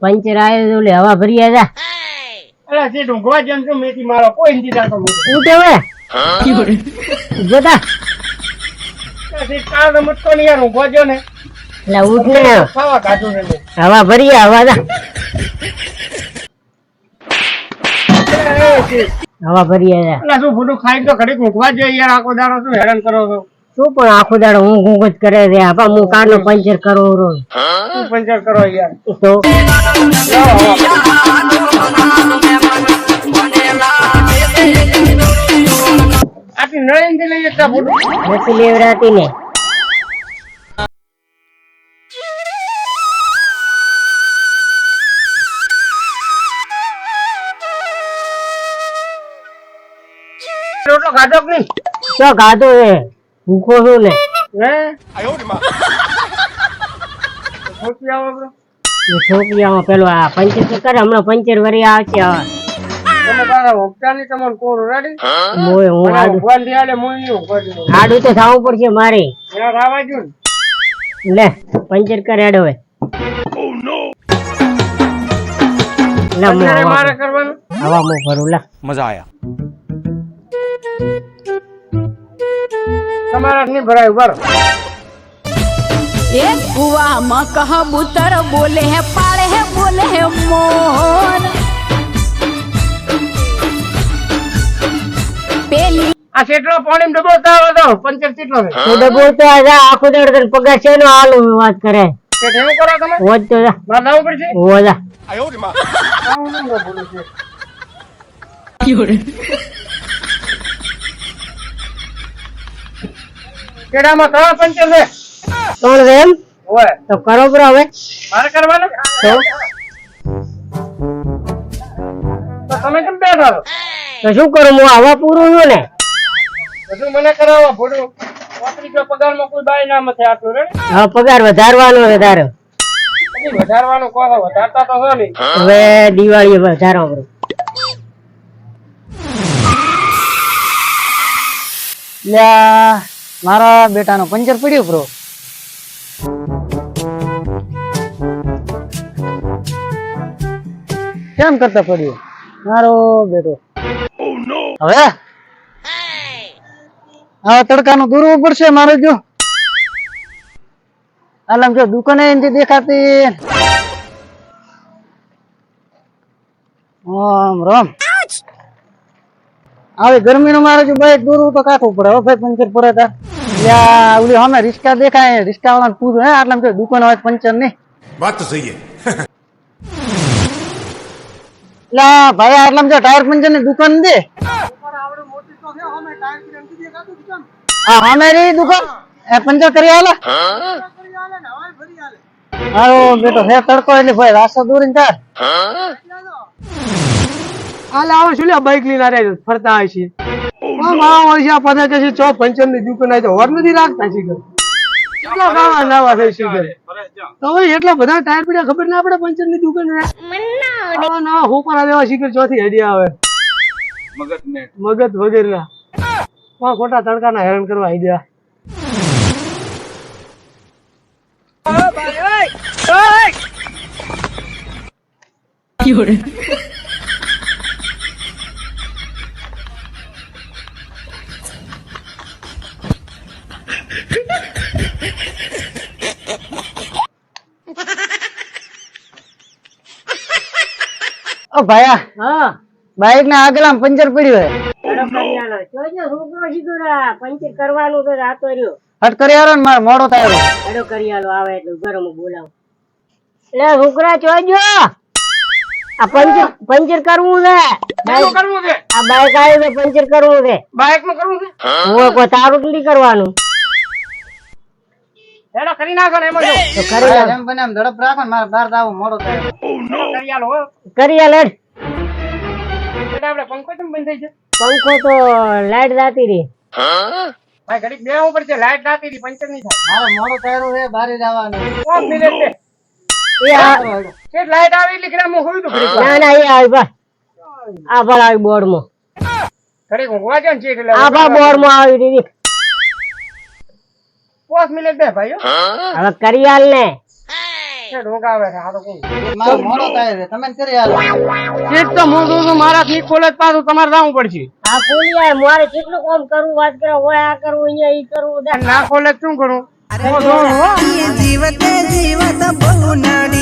Puncture આવ્યો એટલે હવા ભરી આજા. અલા જે ઢોંગવા જેમ છો મેથી મારો કોઈ નથી જાતો. ઉઠે હવે જોતા કાળ રમતો નહીં યાર ઊંઘવા જો ને એટલે ઉઠ ને ખાવા કાઢું ને હવા ભરી હવા જા હવા ભરી આજા. અલા શું ફૂટું ખાઈ તો ઘડીક ઊંઘવા જો યાર આખો દાડો શું હેરાન કરો છો. શું પણ આખો દાડો ઊંઘ ઊંઘ જ કરે છે. આપા હું કાર નો પંચર કરો શું પંચર કરો યાર તો આટલી નળીન થી લઈ જતા ફૂટું નથી લેવડાતી ને. રોટલો ખાધો કે નહીં? તો ગાધો એ ભૂખો છું ને. હે ખોટી આવો bro. છોકરીઓમાં પેલો આ પંચર તો કરે હમણાં પંચર વરી આવશે. હવે તમે તારા હોપટાની તમને કોરો રેડી મોય હું આડું ઊંઘવા દે આલે મોય નહીં ઊંઘવા દે આડું તો થવું પડશે મારે. યાર આવા જો ને લે પંચર કરે હેડો હવે. લે પંચરે મારે કરવાનું હવા હું ભરું લે. मजा आया। તમારા નહીં ભરાય ઉભા રહો. एक कुआ में कबूतर बोले है पाले है बोले है मोर पेली આ શેઠનો પાણી ડબોતા આવો તો પંચર કેટલો છે તો ડબોતો આજા આખો દાડો તને પગાર છે નો હાલો વાત કરે. શેઠ એવું કરો તમે હોજ તો જા મારે લાવવું પડશે હો જા. આવું નહીં બોલું છે કેડામાં ત્રણ પંચર છે કોણ રે એમ ઓય તો કરો બ્રો હવે. મારે કરવાનું તો તો તમે કેમ બેઠા છો તો શું કરું હું હવા પૂરું છું ને. બધું મને કરાવો ભોડું 35 પગારમાં કોઈ બાઈ ના મથે આટલું રે હવે પગાર વધારવાનો છે તારો. પછી વધારવાનું કહો તો વધારતા તો છો નહીં હવે દિવાળી વધારો બ્રો. મારા બેટાનો પંચર પડ્યું બ્રો. કેમ કરતા પડ્યું મારો બેટો? હવે હવે તડકાનું દૂરવું પડશે મારે. જો આલમ જો દુકાને એનથી દેખાતી. રામ રામ. આવી ગરમીનું મારે જો બાઈક દોરવું તો કાઠું પડે. હવે ભાઈ પંચર પડે તા યા ઓલી અમે રિક્ષા દેખાય રિક્ષા વાળાને પૂછું હે આટલા જો દુકાન હોય પંચર નહીં. बात तो सही है। લા ભાઈ આટલા જો ટાયર પંચર ની દુકાન દે. હા અમારી દુકાન એ પંચર કરી આલે. હાલો બેટો હે તડકો એટલે ભાઈ રાસ્તા દોરીને તાર હાલ આવો શું લે બાઈક લઈને આરે ફરતા હોય છે મારા વર્ષા પતા કે છે ચો પંચર ની દુકાન આવી તો હોર નથી રાખતા છે કેટલા ગાવા નાવા થઈ છે તો હવે એટલા બધા ટાયર પડ્યા ખબર ના પડે પંચર ની દુકાન આવા ના હોપરા દેવા શીખર ચોથી આઈડિયા આવે મગજ વગેરે ખોટા તડકાના હેરાન કરવા આઈડિયા ઓ ભાયા હા બાઈક ના આગળ પંચર પડ્યું હે. જોજો છોકરો શીખુડા પંચર કરવાનું તો રાતો રહ્યો. હટ કરી આલો ને મારે મોડો થાય. હેડો કરી આલો આવે એટલે ગરમ બોલાવો. એટલે છોકરા જોજો આ પંચર કરવું છે. કરવું છે આ બાઈક આવ્યું છે પંચર કરવું છે. બાઈક નું કરવું છે હું કોઈ તારું નથી કરવાનું. હેડો કરી નાખો ને એમાં જો તો કરી આલો એમ બને એમ ઝડપ રાખો ને મારે બહાર જવું મોડો થાય. કરી આલો હો કરી આલો હેડ. એટલે આપણે પંખો કેમ બંધ થઈ છે પંખો તો લાઈટ જાતી રહી. ભાઈ ઘડીક બેહવું પડશે લાઈટ નાતી ની પંચર નહીં થાય મારે મોડો થયેલું છે બારે જવાનું. 5 મિનિટ છે એ આ કે લાઈટ આવી એટલે ગ્રામ હોઈ તો ઘડીક ના ના એ આવી બા આ ભળ આવી બોર્ડ માં ઘડીક ઊંઘવા જો ને છે એટલે આ ભા બોર્ડ માં આવી દીધી. 5 5 મિનિટ દે ભાઈ હવે કરી હાલ ને ઢોકાવે છે આ તો કોઈ મારો મોડો થાય છે તમે કરી આલો એક તો મોઢું તો મારા થી ખોલે પાછું તમારે જવું પડશે આ ખોલી મારે કેટલું કામ કરવું વાત કરે હોય આ કરવું અહીંયા ઈ કરવું ના ખોલે શું કરું જીવતે જીવત બહુ નાડી